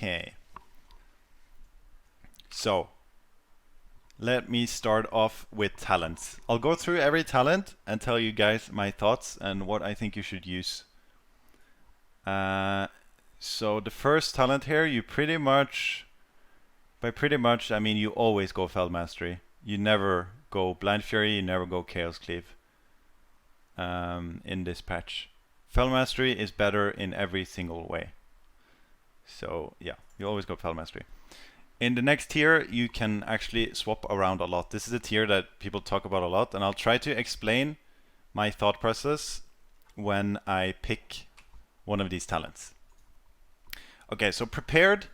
Okay. So, let me start off with talents. I'll go through every talent and tell you guys my thoughts and what I think you should use. So the first talent here, you pretty much, by pretty much I mean you always go Fel Mastery. You never go Blind Fury, you never go Chaos Cleave in this patch. Fel Mastery is better in every single way. So yeah, you always go Fel Mastery. In the next tier, you can actually swap around a lot. This is a tier that people talk about a lot, and I'll try to explain my thought process when I pick one of these talents. Okay, so Prepared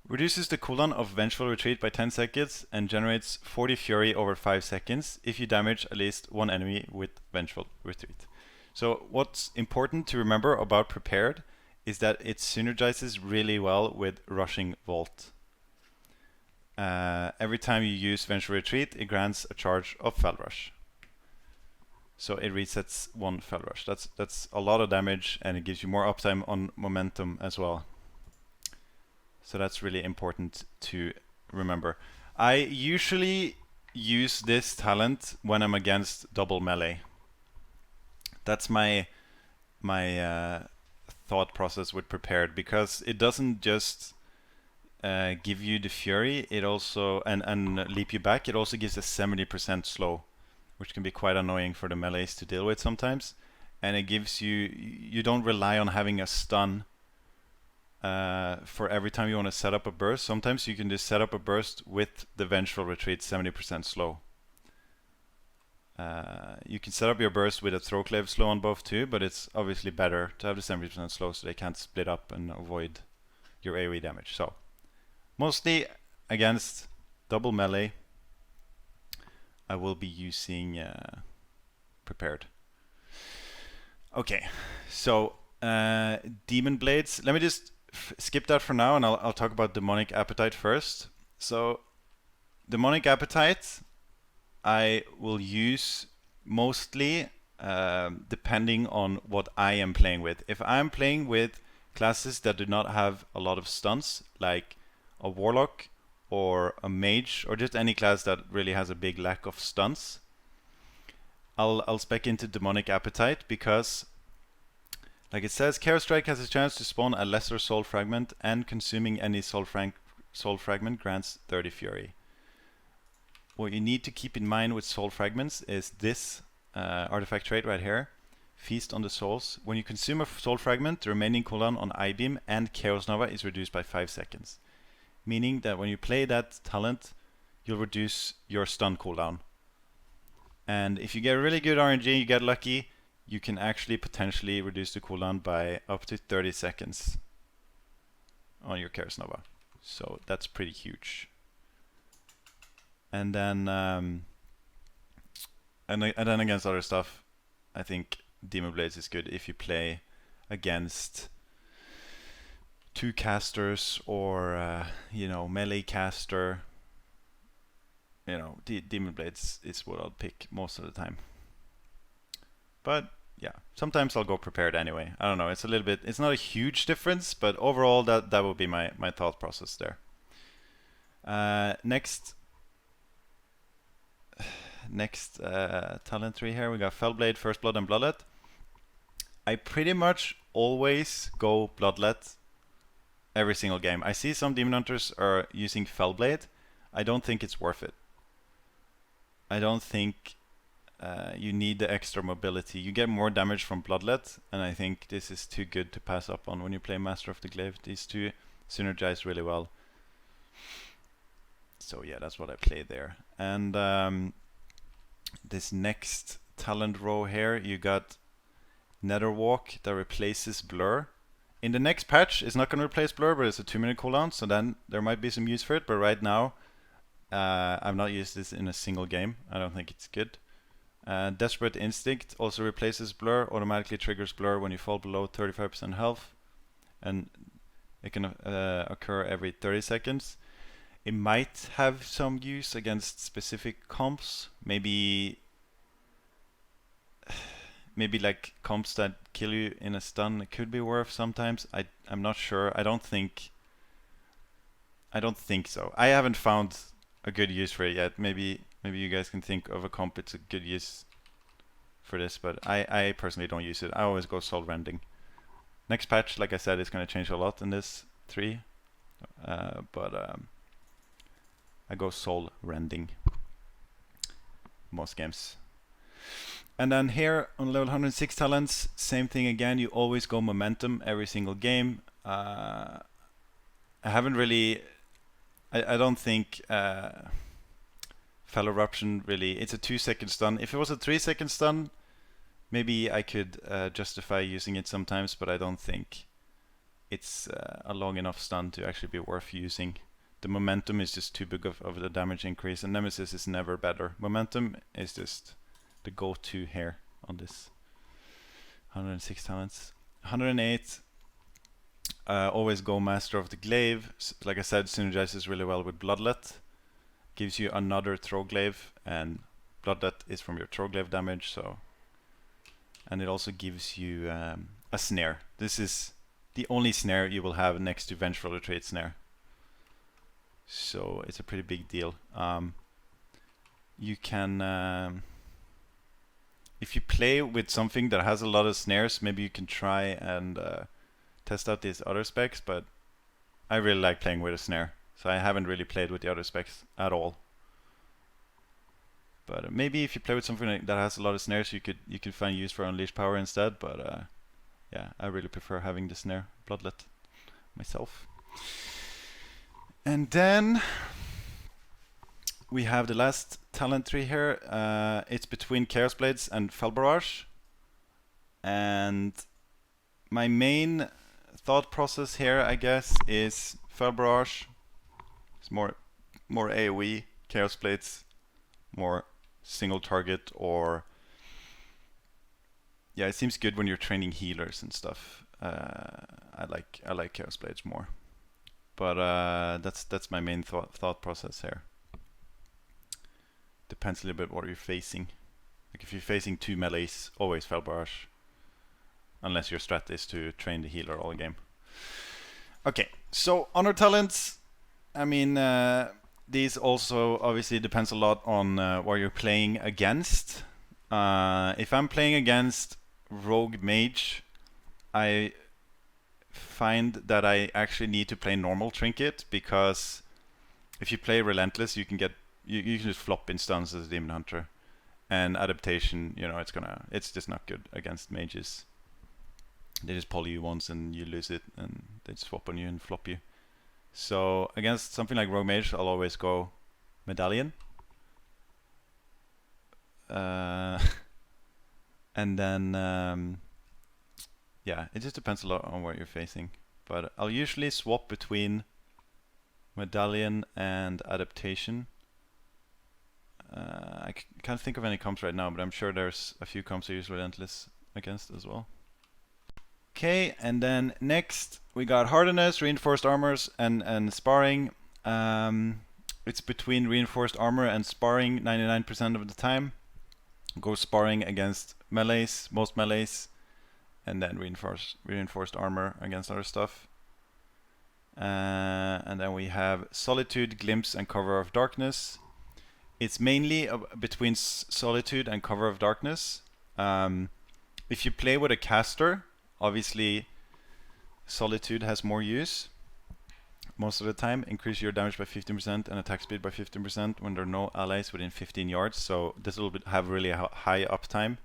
reduces the cooldown of Vengeful Retreat by 10 seconds and generates 40 Fury over 5 seconds if you damage at least one enemy with Vengeful Retreat. So what's important to remember about Prepared is that it synergizes really well with Rushing Vault. Every time you use Vengeful Retreat, it grants a charge of Fel Rush. So it resets one Fel Rush. That's a lot of damage, and it gives you more uptime on momentum as well. So that's really important to remember. I usually use this talent when I'm against double melee. That's my thought process with Prepared, because it doesn't just give you the Fury, it also and leap you back. It also gives a 70% slow, which can be quite annoying for the melees to deal with sometimes. And it gives you don't rely on having a stun for every time you want to set up a burst. Sometimes you can just set up a burst with the Vengeful Retreat 70% slow. You can set up your burst with a Throatclave slow on both too, but it's obviously better to have the 70% slow so they can't split up and avoid your AoE damage. So mostly against double melee, I will be using Prepared. Okay, so Demon Blades. Let me just skip that for now, and I'll talk about Demonic Appetite first. So Demonic Appetite, I will use mostly depending on what I am playing with. If I'm playing with classes that do not have a lot of stunts, like a Warlock or a Mage, or just any class that really has a big lack of stunts, I'll spec into Demonic Appetite, because like it says, Chaos Strike has a chance to spawn a lesser soul fragment, and consuming any soul fragment grants 30 Fury. What you need to keep in mind with soul fragments is this artifact trait right here, Feast on the Souls. When you consume a soul fragment, the remaining cooldown on I-Beam and Chaos Nova is reduced by 5 seconds. Meaning that when you play that talent, you'll reduce your stun cooldown. And if you get really good RNG, you get lucky, you can actually potentially reduce the cooldown by up to 30 seconds on your Chaos Nova. So that's pretty huge. And then and then against other stuff, I think Demon Blades is good if you play against two casters or melee caster. Demon Blades is what I'll pick most of the time. But yeah, sometimes I'll go Prepared anyway. I don't know, it's not a huge difference, but overall that will be my thought process there. Next talent tree here, we got Fellblade, First Blood, and Bloodlet. I pretty much always go Bloodlet every single game. I see some Demon Hunters are using Fellblade. I don't think it's worth it. I don't think you need the extra mobility. You get more damage from Bloodlet, and I think this is too good to pass up on when you play Master of the Glaive. These two synergize really well. So yeah, that's what I play there. And this next talent row here, you got Netherwalk that replaces Blur. In the next patch, it's not going to replace Blur, but it's a 2-minute cooldown, so then there might be some use for it. But right now, I've not used this in a single game. I don't think it's good. Desperate Instinct also replaces Blur, automatically triggers Blur when you fall below 35% health, and it can occur every 30 seconds. It might have some use against specific comps, maybe like comps that kill you in a stun. It could be worth sometimes. I'm not sure. I don't think I don't think so. I haven't found a good use for it yet. Maybe you guys can think of a comp it's a good use for this, but I personally don't use it. I always go soul rending. Next patch, like I said, is going to change a lot in this 3, but I go soul rending most games. And then here on level 106 talents, same thing again. You always go momentum every single game. I haven't really. I don't think Fel Eruption really. It's a 2-second stun. If it was a 3-second stun, maybe I could justify using it sometimes, but I don't think it's a long enough stun to actually be worth using. The momentum is just too big of the damage increase, and Nemesis is never better. Momentum is just the go-to here on this 106 talents. 108, always go Master of the Glaive. Like I said, synergizes really well with Bloodlet. Gives you another throw glaive, and Bloodlet is from your throw glaive damage, so. And it also gives you a snare. This is the only snare you will have next to Vengeful Retreat snare. So it's a pretty big deal. You can, if you play with something that has a lot of snares, maybe you can try and test out these other specs, but I really like playing with a snare. So I haven't really played with the other specs at all. But maybe if you play with something that has a lot of snares, you could find use for Unleash Power instead. But yeah, I really prefer having the snare Bloodlet myself. And then we have the last talent tree here. It's between Chaos Blades and Fel Rush. And my main thought process here, I guess, is Fel Rush. It's more AoE. Chaos Blades, more single target, or yeah, it seems good when you're training healers and stuff. I like Chaos Blades more. But that's my main thought process here. Depends a little bit what you're facing. Like if you're facing 2 melees, always Fel Rush. Unless your strat is to train the healer all game. Okay, so honor talents. I mean, these also obviously depends a lot on what you're playing against. If I'm playing against Rogue Mage, I find that I actually need to play normal trinket, because if you play Relentless, you can get you can just flop in stuns as a Demon Hunter, and adaptation, you know, it's just not good against mages. They just poly you once and you lose it, and they swap on you and flop you. So against something like Rogue Mage, I'll always go Medallion. And then yeah, it just depends a lot on what you're facing. But I'll usually swap between Medallion and Adaptation. I can't think of any comps right now, but I'm sure there's a few comps I use Relentless against as well. Okay, and then next we got Hardiness, Reinforced Armors, and Sparring. It's between Reinforced Armor and Sparring 99% of the time. Go Sparring against melees, most melees, and then Reinforced Armor against other stuff. And then we have Solitude, Glimpse, and Cover of Darkness. It's mainly between Solitude and Cover of Darkness. If you play with a caster, obviously Solitude has more use most of the time. Increase your damage by 15% and attack speed by 15% when there are no allies within 15 yards. So this will have really high uptime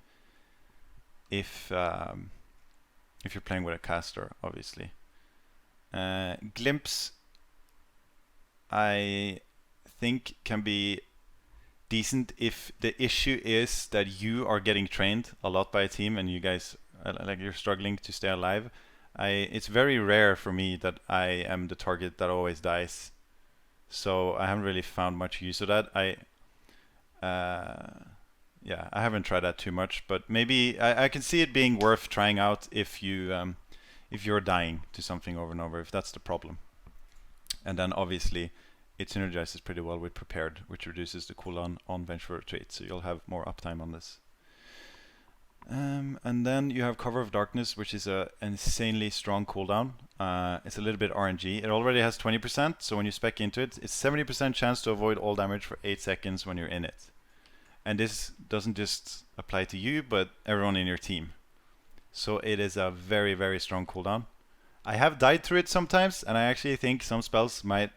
if you're playing with a caster, obviously. Glimpse, I think, can be decent if the issue is that you are getting trained a lot by a team and you guys like you're struggling to stay alive. It's very rare for me that I am the target that always dies, so I haven't really found much use of that. Yeah, I haven't tried that too much, but maybe I can see it being worth trying out if you're dying to something over and over, if that's the problem. And then obviously it synergizes pretty well with Prepared, which reduces the cooldown on Vengeful Retreat, so you'll have more uptime on this. And then you have Cover of Darkness, which is an insanely strong cooldown. It's a little bit RNG. It already has 20%, so when you spec into it, it's 70% chance to avoid all damage for 8 seconds when you're in it. And this doesn't just apply to you, but everyone in your team. So it is a very, very strong cooldown. I have died through it sometimes, and I actually think some spells might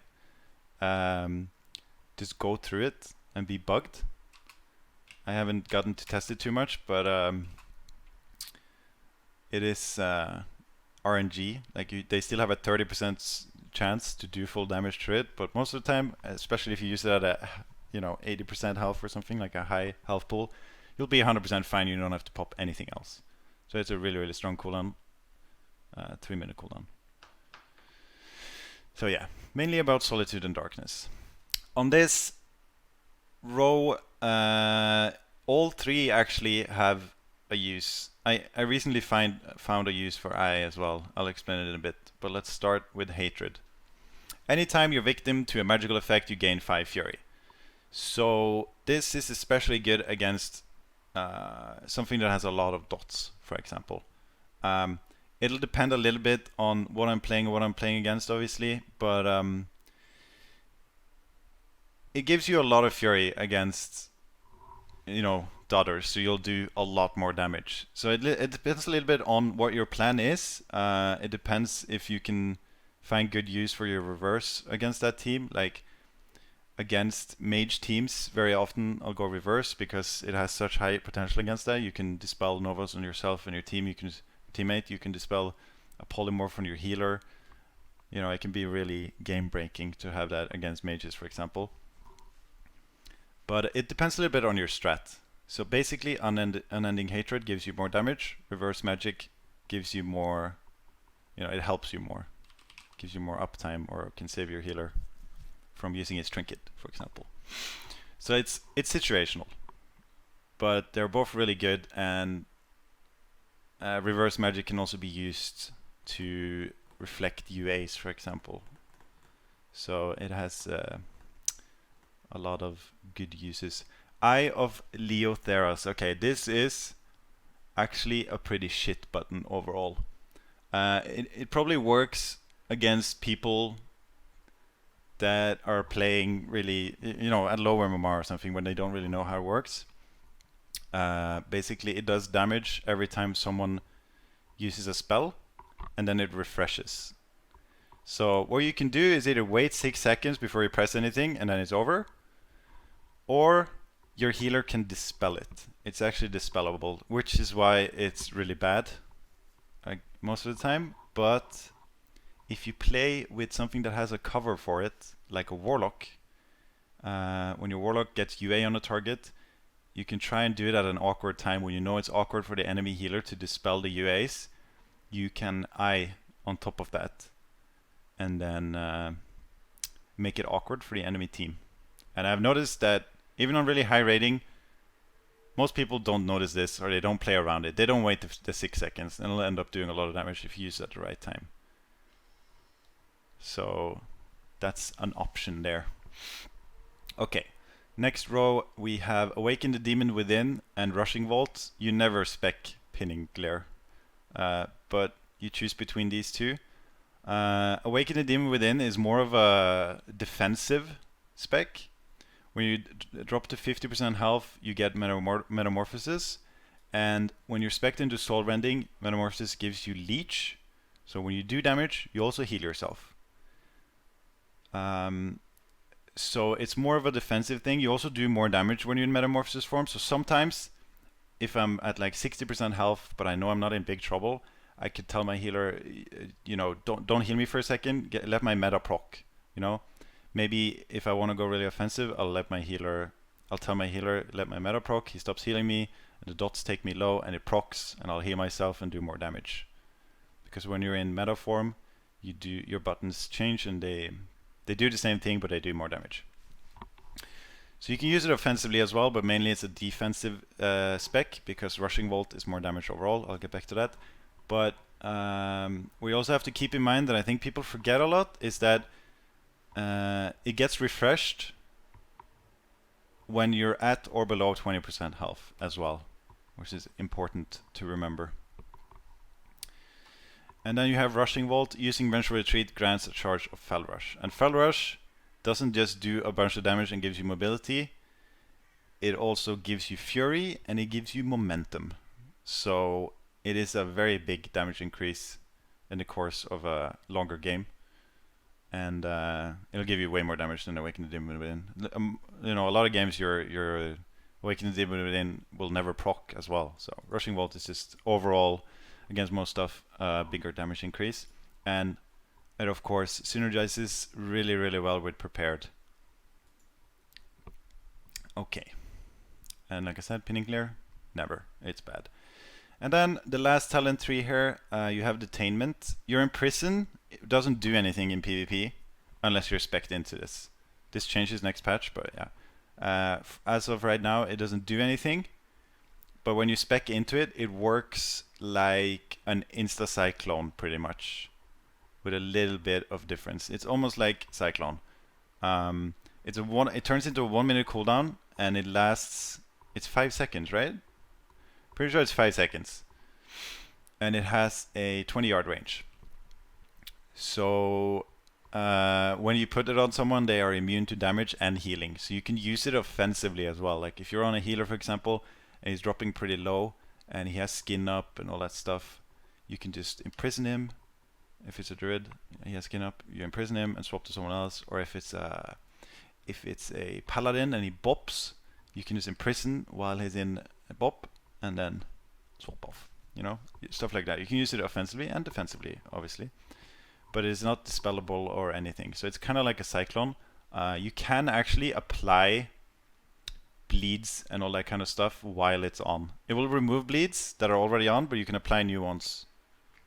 just go through it and be bugged. I haven't gotten to test it too much, but it is RNG. Like they still have a 30% chance to do full damage to it, but most of the time, especially if you use it at a 80% health or something, like a high health pool, you'll be 100% fine. You don't have to pop anything else. So it's a really, really strong cooldown. 3-minute cooldown. So yeah, mainly about Solitude and Darkness. On this row, all three actually have a use. I recently found a use for Eye as well. I'll explain it in a bit, but let's start with Hatred. Anytime you're victim to a magical effect, you gain 5 Fury. So this is especially good against something that has a lot of dots, for example. It'll depend a little bit on what I'm playing and what I'm playing against, obviously, but it gives you a lot of Fury against, dotters, so you'll do a lot more damage. So it depends a little bit on what your plan is. It depends if you can find good use for your reverse against that team. Like against mage teams, very often I'll go reverse because it has such high potential against that. You can dispel novas on yourself and your team. You can dispel a polymorph on your healer. It can be really game breaking to have that against mages, for example. But it depends a little bit on your strat. So basically, Unending Hatred gives you more damage. Reverse Magic gives you more, it helps you more. Gives you more uptime, or can save your healer from using its trinket, for example. So it's situational. But they're both really good, and Reverse Magic can also be used to reflect UAs, for example. So it has a lot of good uses. Eye of Leotheras. Okay, this is actually a pretty shit button overall. It probably works against people that are playing really, at lower MMR or something, when they don't really know how it works. Basically, it does damage every time someone uses a spell, and then it refreshes. So what you can do is either wait 6 seconds before you press anything, and then it's over, or your healer can dispel it. It's actually dispellable, which is why it's really bad most of the time. But if you play with something that has a cover for it, like a Warlock, when your Warlock gets UA on a target, you can try and do it at an awkward time when you know it's awkward for the enemy healer to dispel the UAs. You can Eye on top of that, and then make it awkward for the enemy team. And I've noticed that even on really high rating, most people don't notice this, or they don't play around it. They don't wait the 6 seconds, and it'll end up doing a lot of damage if you use it at the right time. So that's an option there. Okay, next row we have Awaken the Demon Within and Rushing Vault. You never spec Pinning Glare, but you choose between these two. Awaken the Demon Within is more of a defensive spec. When you drop to 50% health, you get Metamorphosis. And when you're spec'd into Soul Rending, Metamorphosis gives you Leech. So when you do damage, you also heal yourself. So it's more of a defensive thing. You also do more damage when you're in Metamorphosis form. So sometimes, if I'm at like 60% health, but I know I'm not in big trouble, I could tell my healer, don't heal me for a second. Let my meta proc, Maybe if I want to go really offensive, I'll tell my healer, let my meta proc, he stops healing me, and the dots take me low, and it procs, and I'll heal myself and do more damage. Because when you're in meta form, your buttons change, and they do the same thing, but they do more damage. So you can use it offensively as well, but mainly it's a defensive spec, because Rushing Vault is more damage overall. I'll get back to that. But we also have to keep in mind that I think people forget a lot, is that it gets refreshed when you're at or below 20% health as well. which is important to remember. And then you have Rushing Vault. Using Vengeful Retreat grants a charge of Fel Rush. And Fel Rush doesn't just do a bunch of damage and gives you mobility. It also gives you Fury and it gives you momentum. So it is a very big damage increase in the course of a longer game. And it'll give you way more damage than Awaken the Demon Within. You know, a lot of games your Awaken the Demon Within will never proc as well. So Rushing Vault is just overall, against most stuff, bigger damage increase. And it of course synergizes really, really well with Prepared. Okay. And like I said, Pinning Clear, never. It's bad. And then the last talent tree here, you have Detainment. You're in prison. It doesn't do anything in PvP unless you're spec'd into this. This changes next patch, but yeah. As of right now, it doesn't do anything. But when you spec into it, it works like an Insta-Cyclone pretty much, with a little bit of difference. It's almost like Cyclone. It turns into a 1 minute cooldown and it lasts. It's 5 seconds, right? Pretty sure it's 5 seconds. And it has a 20-yard range. So when you put it on someone, they are immune to damage and healing. So you can use it offensively as well. Like if you're on a healer, for example, and he's dropping pretty low, and he has skin up and all that stuff, you can just imprison him. If it's a druid, he has skin up, you imprison him and swap to someone else. Or if it's a paladin and he bops, you can just imprison while he's in a bop and then swap off. You know, stuff like that. You can use it offensively and defensively, obviously, but it's not dispellable or anything. So it's kind of like a cyclone. You can actually apply bleeds and all that kind of stuff while it's on. It will remove bleeds that are already on, but you can apply new ones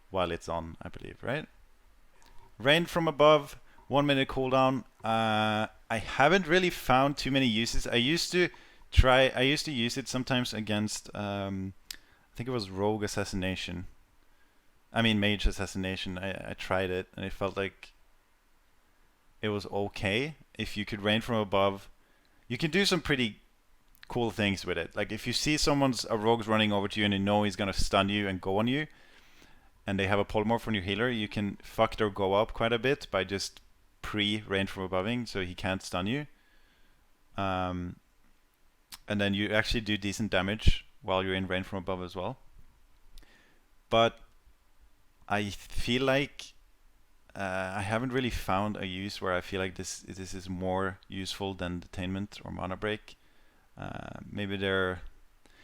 while it's on, I believe, right? Rain from Above, 1 minute cooldown. I haven't really found too many uses. I used to use it sometimes against I think it was Rogue Assassination. I mean Mage Assassination. I tried it and it felt like it was okay. If you could rain from above, you can do some pretty cool things with it. Like if you see a rogue's running over to you and you know he's gonna stun you and go on you, and they have a polymorph on your healer, you can fuck their go up quite a bit by just pre-rain from aboving so he can't stun you. And then you actually do decent damage while you're in rain from above as well. But I feel like I haven't really found a use where I feel like this is more useful than Detainment or Mana Break. Maybe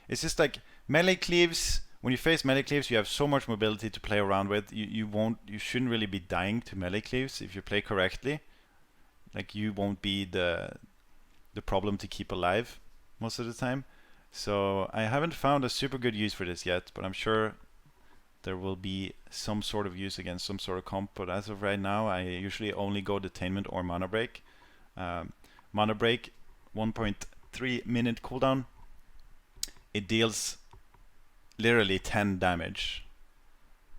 it's just like melee cleaves. When you face melee cleaves, you have so much mobility to play around with. You shouldn't really be dying to melee cleaves if you play correctly. Like you won't be the problem to keep alive most of the time. So I haven't found a super good use for this yet, but I'm sure there will be some sort of use against some sort of comp. But as of right now, I usually only go Detainment or Mana Break. Mana Break, 1.3 minute cooldown. It deals literally 10 damage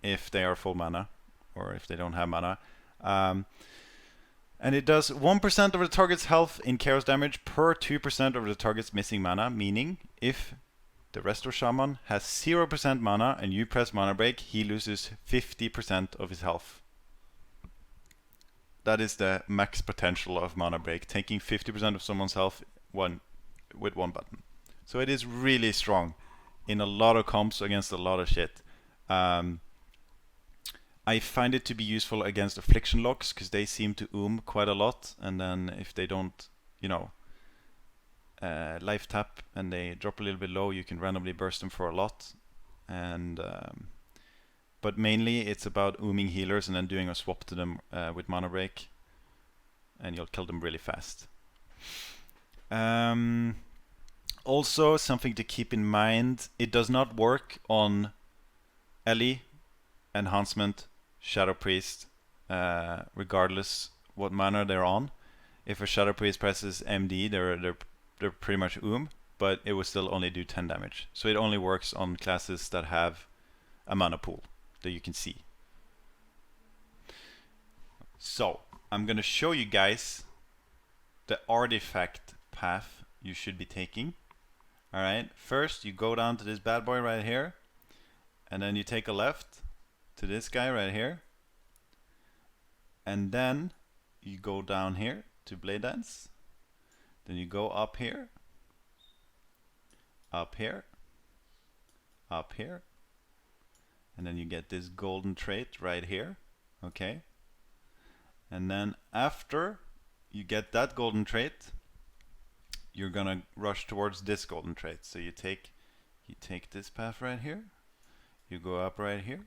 if they are full mana or if they don't have mana. And it does 1% of the target's health in chaos damage per 2% of the target's missing mana, meaning if the Restore Shaman has 0% mana and you press Mana Break, he loses 50% of his health. That is the max potential of Mana Break, taking 50% of someone's health with one button. So it is really strong in a lot of comps against a lot of shit. I find it to be useful against Affliction locks because they seem to quite a lot, and then if they don't, life tap and they drop a little bit low, you can randomly burst them for a lot. And but mainly it's about healers and then doing a swap to them with Mana Break, and you'll kill them really fast. Also, something to keep in mind, it does not work on Ellie, Enhancement, Shadow Priest, regardless what mana they're on. If a Shadow Priest presses MD, they're pretty much but it will still only do 10 damage. So it only works on classes that have a mana pool that you can see. So I'm gonna show you guys the artifact path you should be taking. Alright, first you go down to this bad boy right here, and then you take a left to this guy right here, and then you go down here to Blade Dance, then you go up here, up here, up here, and then you get this golden trait right here, okay? And then after you get that golden trait, you're gonna rush towards this golden trait. So you take this path right here, you go up right here,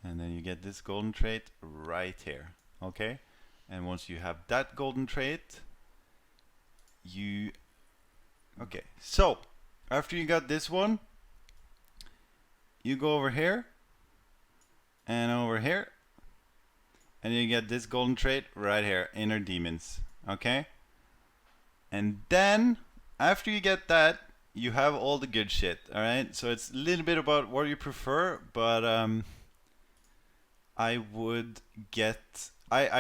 and then you get this golden trait right here, okay? And once you have that golden trait, okay, so after you got this one, you go over here and over here, and you get this golden trait right here, Inner Demons, okay? And then after you get that, you have all the good shit, alright? So it's a little bit about what you prefer, but I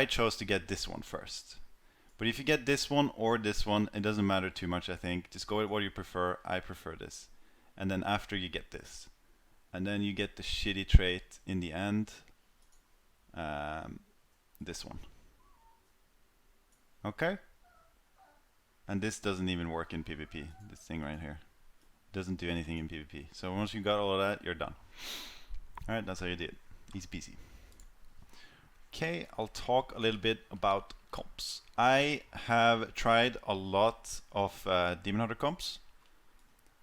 chose to get this one first. But if you get this one or this one, it doesn't matter too much, I think. Just go with what you prefer. I prefer this. And then after you get this. And then you get the shitty trait in the end. This one. Okay? And this doesn't even work in PvP. This thing right here. Doesn't do anything in PvP. So once you got all of that, you're done. Alright, that's how you do it. Easy peasy. Okay, I'll talk a little bit about comps. I have tried a lot of Demon Hunter comps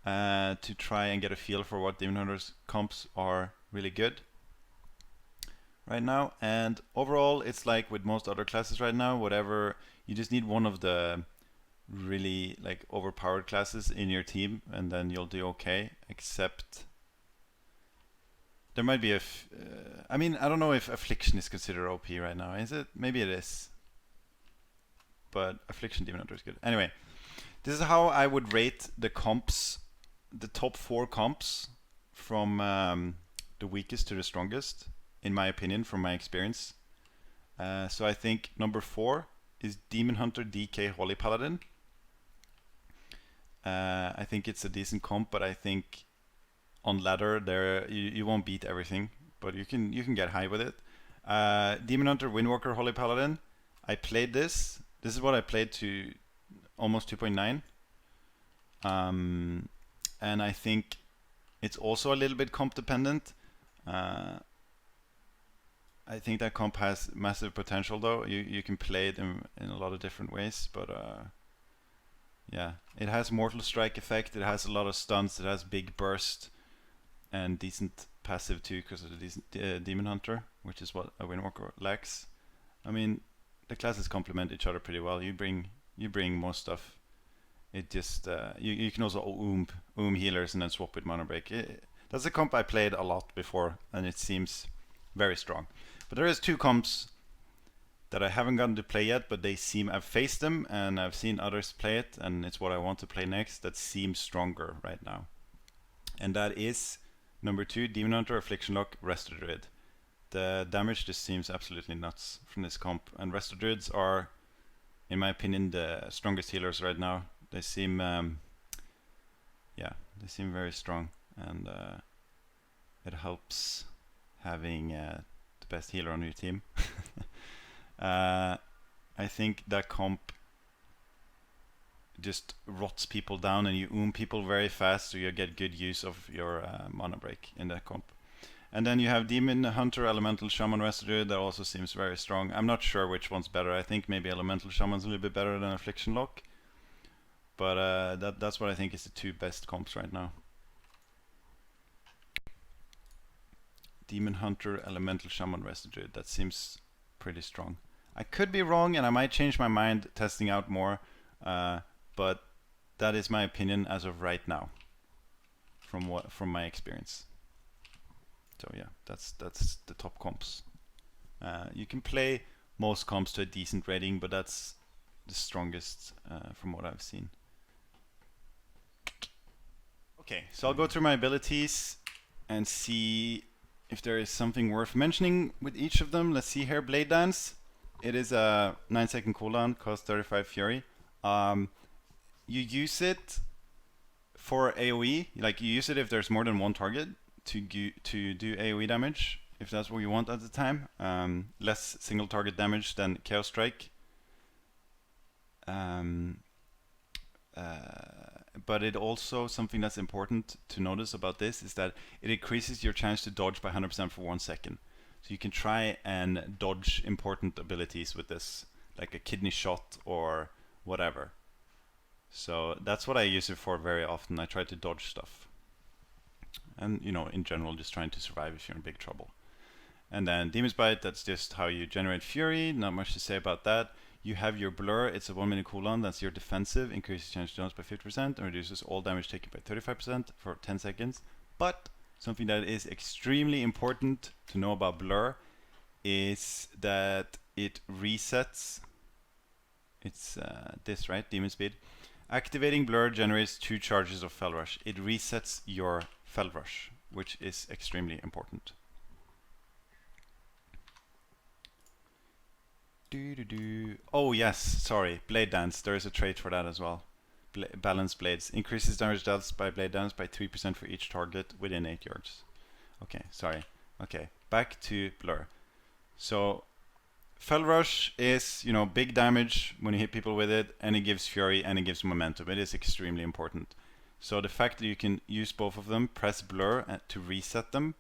to try and get a feel for what Demon Hunter's comps are really good right now. And overall, it's like with most other classes right now, whatever, you just need one of the really like overpowered classes in your team, and then you'll do okay. Except there might be I mean, I don't know if Affliction is considered OP right now. Is it? Maybe it is. But Affliction Demon Hunter is good. Anyway, this is how I would rate the comps, the top 4 comps from the weakest to the strongest, in my opinion, from my experience. So I think number 4 is Demon Hunter DK Holy Paladin. I think it's a decent comp, but I think on ladder there you won't beat everything, but you can get high with it. Demon Hunter Windwalker Holy Paladin. I played this. This is what I played to almost 2.9. And I think it's also a little bit comp dependent. I think that comp has massive potential though. You can play it in a lot of different ways, but yeah, it has Mortal Strike effect, it has a lot of stunts, it has big burst, and decent passive too because of the decent Demon Hunter, which is what a Windwalker lacks. I mean, the classes complement each other pretty well. You bring more stuff. It just you can also oom healers and then swap with Mana Break. That's a comp I played a lot before, and it seems very strong. But there is 2 comps that I haven't gotten to play yet, but they seem, I've faced them and I've seen others play it, and it's what I want to play next, that seems stronger right now. And that is number 2, Demon Hunter Affliction Lock Resto Druid. The damage just seems absolutely nuts from this comp, and Resto Druids are, in my opinion, the strongest healers right now. They seem, yeah, they seem very strong, and it helps having the best healer on your team. I think that comp just rots people down, and you oom people very fast, so you get good use of your Mana Break in that comp. And then you have Demon Hunter Elemental Shaman Resto Druid. That also seems very strong. I'm not sure which one's better. I think maybe Elemental Shaman's a little bit better than Affliction Lock, but that's what I think is the 2 best comps right now. Demon Hunter Elemental Shaman Resto Druid. That seems pretty strong. I could be wrong, and I might change my mind testing out more, but that is my opinion as of right now, from my experience. So yeah, that's the top comps. You can play most comps to a decent rating, but that's the strongest from what I've seen. Okay, so I'll go through my abilities and see if there is something worth mentioning with each of them. Let's see here, Blade Dance. It is a 9-second cooldown, costs 35 Fury. You use it for AoE, like you use it if there's more than one target to do AoE damage, if that's what you want at the time. Less single target damage than Chaos Strike. But it also, something that's important to notice about this is that it increases your chance to dodge by 100% for 1 second. So you can try and dodge important abilities with this, like a kidney shot or whatever. So that's what I use it for very often. I try to dodge stuff. And, you know, in general, just trying to survive if you're in big trouble. And then Demon's Bite, that's just how you generate fury. Not much to say about that. You have your blur, it's a 1 minute cooldown, that's your defensive, increases chance to dodge by 50% and reduces all damage taken by 35% for 10 seconds. But something that is extremely important to know about blur is that it resets. It's this, right? Demon Speed. Activating blur generates 2 charges of Fel Rush. It resets your Fel Rush, which is extremely important. Oh yes, sorry, Blade Dance, there is a trait for that as well. Balanced Blades. Increases damage dealt by Blade Dance by 3% for each target within 8 yards. Okay, sorry. Okay, back to Blur. So, Fel Rush is, you know, big damage when you hit people with it, and it gives Fury and it gives momentum. It is extremely important. So the fact that you can use both of them, press Blur to reset them,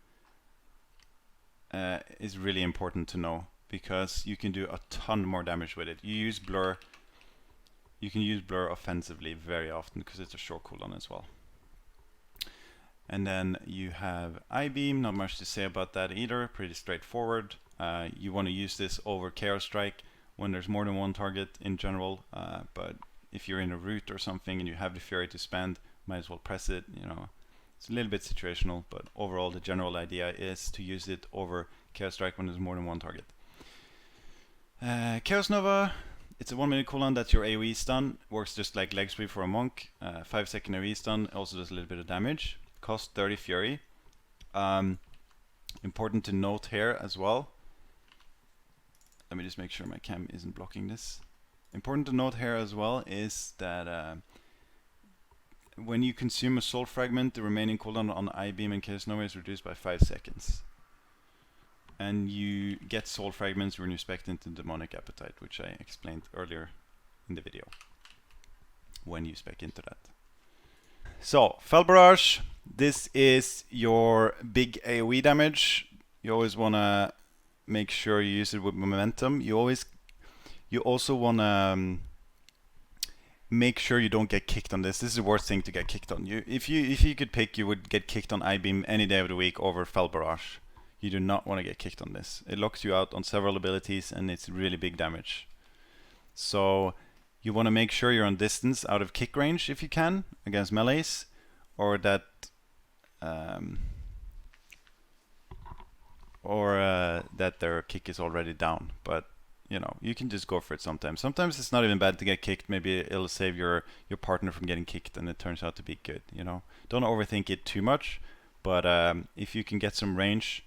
is really important to know, because you can do a ton more damage with it. You can use blur offensively very often because it's a short cooldown as well. And then you have I-Beam, not much to say about that either, pretty straightforward. You want to use this over Chaos Strike when there's more than one target in general, but if you're in a route or something and you have the Fury to spend, might as well press it, you know. It's a little bit situational, but overall the general idea is to use it over Chaos Strike when there's more than one target. Chaos Nova, it's a 1 minute cooldown, that's your AoE stun. Works just like leg sweep for a monk. 5 second AoE stun, also does a little bit of damage. Cost 30 Fury. Important to note here as well. Let me just make sure my cam isn't blocking this. Important to note here as well is that when you consume a soul fragment, the remaining cooldown on I-Beam and Chaos Nova is reduced by 5 seconds. And you get soul fragments when you spec into Demonic Appetite, which I explained earlier in the video, when you spec into that. So, Fel Rush, this is your big AoE damage. You always want to make sure you use it with momentum. You also want to make sure you don't get kicked on this. This is the worst thing to get kicked on. If you could pick, you would get kicked on I-Beam any day of the week over Fel Rush. You do not want to get kicked on this. It locks you out on several abilities and it's really big damage. So you want to make sure you're on distance out of kick range if you can against melees, or that that their kick is already down. But you know, you can just go for it sometimes. Sometimes it's not even bad to get kicked. Maybe it'll save your partner from getting kicked and it turns out to be good, you know. Don't overthink it too much, but if you can get some range,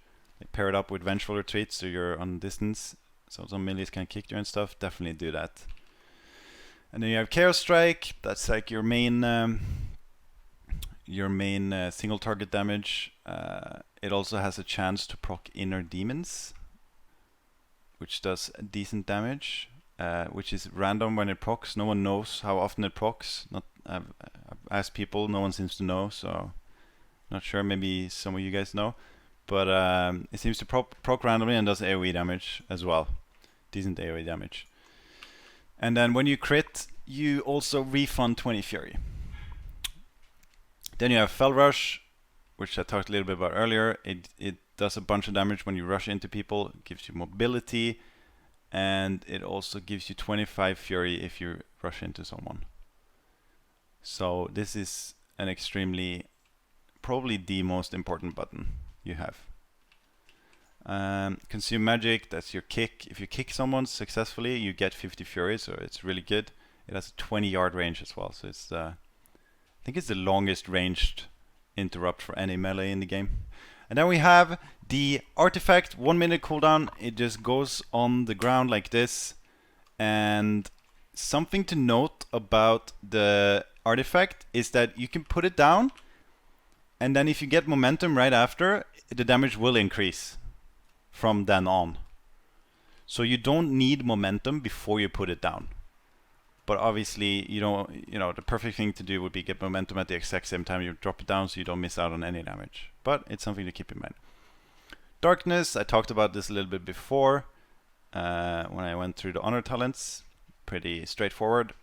pair it up with Vengeful Retreat so you're on distance, so some melees can kick you and stuff, definitely do that. And then you have Chaos Strike, that's like your main single target damage. It also has a chance to proc Inner Demons, which does decent damage, which is random when it procs. No one knows how often it procs. I've asked people, no one seems to know, so not sure, maybe some of you guys know. But it seems to proc randomly and does AoE damage as well. Decent AoE damage. And then when you crit, you also refund 20 Fury. Then you have Fel Rush, which I talked a little bit about earlier. It does a bunch of damage when you rush into people. It gives you mobility. And it also gives you 25 Fury if you rush into someone. So this is an extremely, probably the most important button you have. Consume Magic, that's your kick. If you kick someone successfully, you get 50 Fury, so it's really good. It has a 20-yard range as well, so it's I think it's the longest ranged interrupt for any melee in the game. And then we have the artifact, 1 minute cooldown. It just goes on the ground like this. And something to note about the artifact is that you can put it down, and then if you get momentum right after, the damage will increase from then on. So you don't need momentum before you put it down. But obviously, you know, the perfect thing to do would be get momentum at the exact same time you drop it down, so you don't miss out on any damage. But it's something to keep in mind. Darkness, I talked about this a little bit before when I went through the honor talents. Pretty straightforward.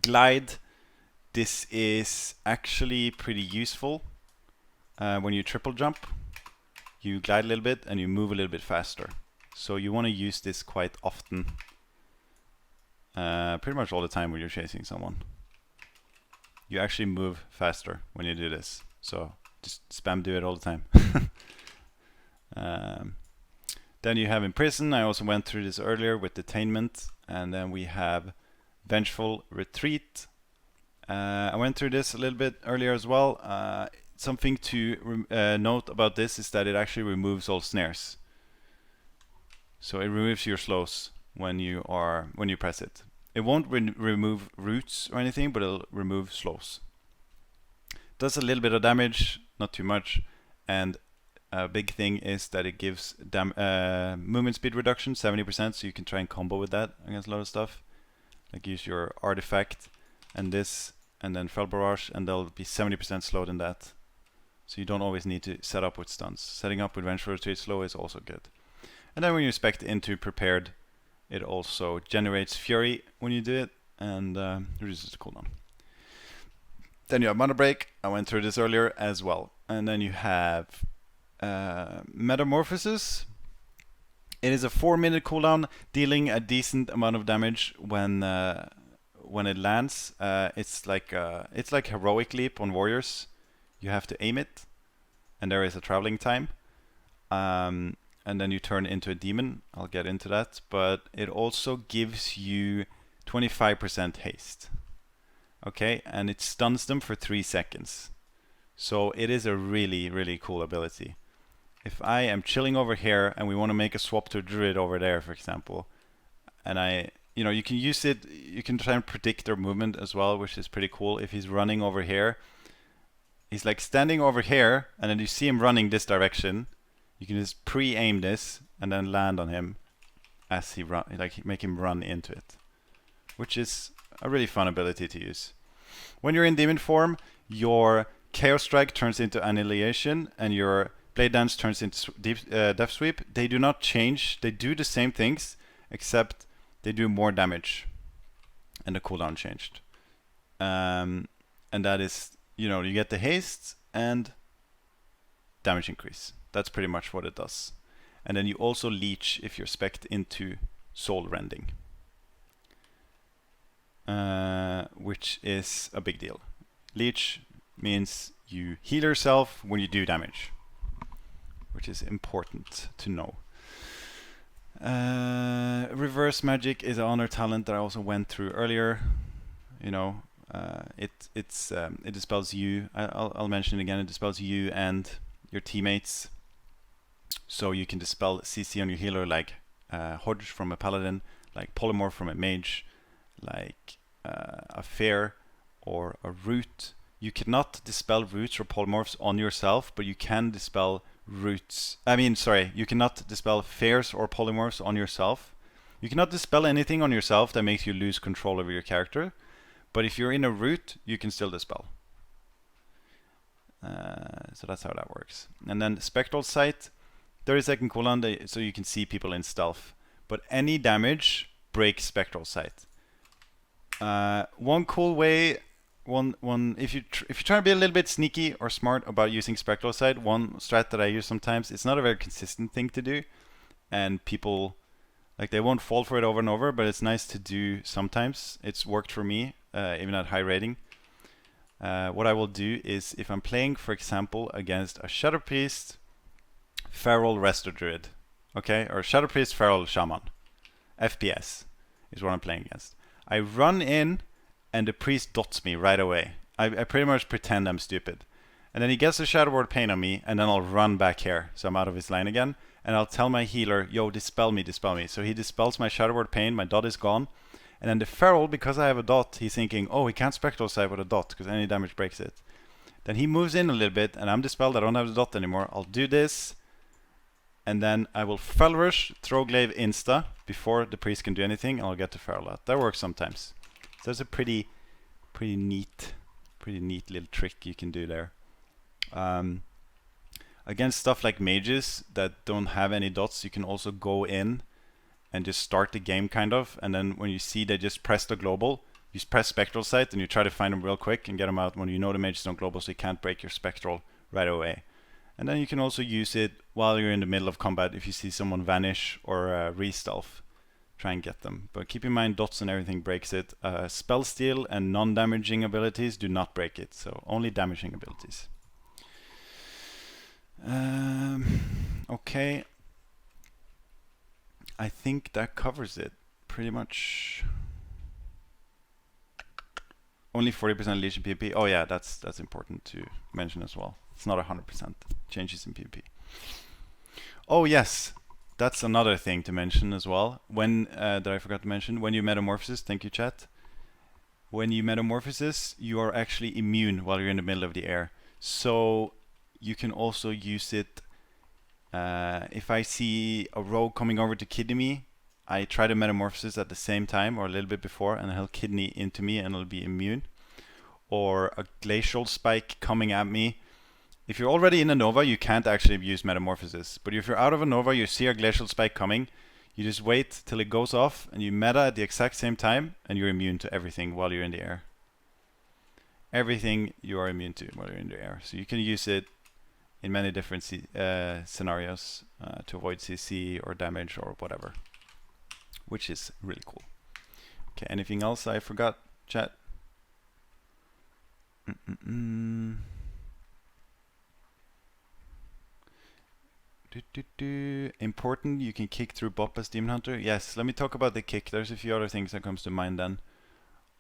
Glide, this is actually pretty useful when you triple jump. You glide a little bit and you move a little bit faster. So you want to use this quite often. Pretty much all the time when you're chasing someone. You actually move faster when you do this. So just spam do it all the time. Then you have Imprison. I also went through this earlier with Detainment. And then we have Vengeful Retreat. I went through this a little bit earlier as well. Something to note about this is that it actually removes all snares. So it removes your slows when you press it. It won't remove roots or anything, but it'll remove slows. Does a little bit of damage, not too much, and a big thing is that it gives movement speed reduction 70%, so you can try and combo with that against a lot of stuff. Like use your artifact and this, and then Fel Rush, and they'll be 70% slowed in that. So you don't always need to set up with stuns. Setting up with Vengeful Retreat slow is also good. And then when you spec into Prepared, it also generates Fury when you do it, and reduces the cooldown. Then you have Mana Break. I went through this earlier as well. And then you have Metamorphosis. It is a 4-minute cooldown, dealing a decent amount of damage when it lands. It's like Heroic Leap on warriors. You have to aim it, and there is a traveling time. And then you turn into a demon. I'll get into that. But it also gives you 25% haste. Okay, and it stuns them for 3 seconds. So it is a really, really cool ability. If I am chilling over here and we want to make a swap to a druid over there, for example, and you can use it, you can try and predict their movement as well, which is pretty cool. If he's running over here, he's like standing over here, and then you see him running this direction. You can just pre-aim this and then land on him as he run, like make him run into it, which is a really fun ability to use. When you're in demon form, your Chaos Strike turns into Annihilation, and your Blade Dance turns into Death Sweep. They do not change. They do the same things, except they do more damage, and the cooldown changed. And that is, you get the haste and damage increase. That's pretty much what it does. And then you also leech if you're spec'd into Soul Rending, which is a big deal. Leech means you heal yourself when you do damage, which is important to know. Reverse Magic is an honor talent that I also went through earlier. It dispels you. I'll mention it again. It dispels you and your teammates. So you can dispel CC on your healer, like Hodge from a paladin, like Polymorph from a mage, like a fair or a root. You cannot dispel roots or polymorphs on yourself, but you can dispel you cannot dispel fairs or polymorphs on yourself. You cannot dispel anything on yourself that makes you lose control over your character, but if you're in a root, you can still dispel. So that's how that works. And then Spectral Sight, 30-second cooldown, so you can see people in stealth. But any damage breaks Spectral Sight. One cool way, if you try to be a little bit sneaky or smart about using Spectral Sight, one strat that I use sometimes, it's not a very consistent thing to do, and people, they won't fall for it over and over, but it's nice to do sometimes. It's worked for me, even at high rating. What I will do is, if I'm playing, for example, against a Shadow Priest, Feral Resto Druid, okay, or Shadow Priest, Feral Shaman, FPS is what I'm playing against. I run in, and the priest dots me right away. I pretty much pretend I'm stupid. And then he gets a Shadow Word Pain on me, and then I'll run back here, so I'm out of his line again, and I'll tell my healer, yo, dispel me. So he dispels my Shadow Word Pain, my dot is gone, And then the Feral, because I have a dot, he's thinking, oh, he can't Spectral Sight with a dot because any damage breaks it. Then he moves in a little bit, and I'm dispelled. I don't have the dot anymore. I'll do this, and then I will Fel Rush, throw Glaive insta before the priest can do anything, and I'll get the Feral out. That works sometimes. So that's a pretty neat little trick you can do there. Against stuff like mages that don't have any dots, you can also go in and just start the game kind of, and then when you see they just press the global, you press Spectral Sight and you try to find them real quick and get them out when you know the mages don't global, so you can't break your Spectral right away. And then you can also use it while you're in the middle of combat if you see someone vanish or re-stealth. Try and get them. But keep in mind dots and everything breaks it. Spell Steal and non-damaging abilities do not break it, so only damaging abilities. Okay. I think that covers it pretty much. Only 40% leash in PvP. Oh yeah, that's important to mention as well. It's not 100% changes in PvP. Oh yes, that's another thing to mention as well. When that I forgot to mention, when you metamorphosis, thank you chat. When you metamorphosis, you are actually immune while you're in the middle of the air. So you can also use it. If I see a rogue coming over to kidney me, I try to metamorphosis at the same time or a little bit before, and he'll kidney into me and I'll be immune. Or a glacial spike coming at me. If you're already in a Nova, you can't actually use metamorphosis. But if you're out of a Nova, you see a glacial spike coming, you just wait till it goes off and you meta at the exact same time and you're immune to everything while you're in the air. Everything you are immune to while you're in the air. So you can use it in many different scenarios to avoid CC or damage or whatever, which is really cool. Okay, anything else I forgot, chat? Important, you can kick through Bop as Demon Hunter. Yes, let me talk about the kick. There's a few other things that comes to mind then.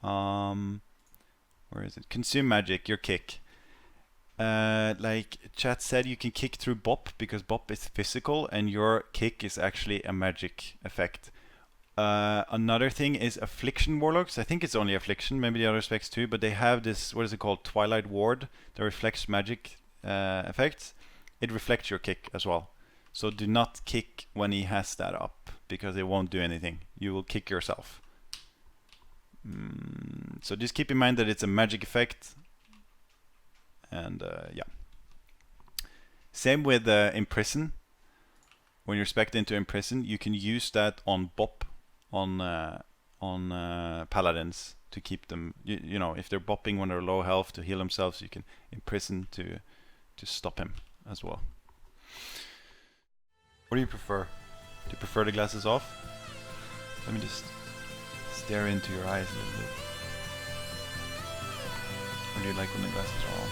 Where is it? Consume magic, your kick. Like chat said, you can kick through Bop because Bop is physical and your kick is actually a magic effect. Another thing is Affliction Warlocks. I think it's only Affliction, maybe the other specs too, but they have this, what is it called, Twilight Ward that reflects magic effects. It reflects your kick as well. So do not kick when he has that up because it won't do anything. You will kick yourself. So just keep in mind that it's a magic effect. And yeah. Same with Imprison. When you're spec'd into Imprison, you can use that on Bop, on Paladins to keep them, you know, if they're bopping when they're low health to heal themselves, you can Imprison to stop him as well. What do you prefer? Do you prefer the glasses off? Let me just stare into your eyes a little bit. Or do you like when the glasses are on?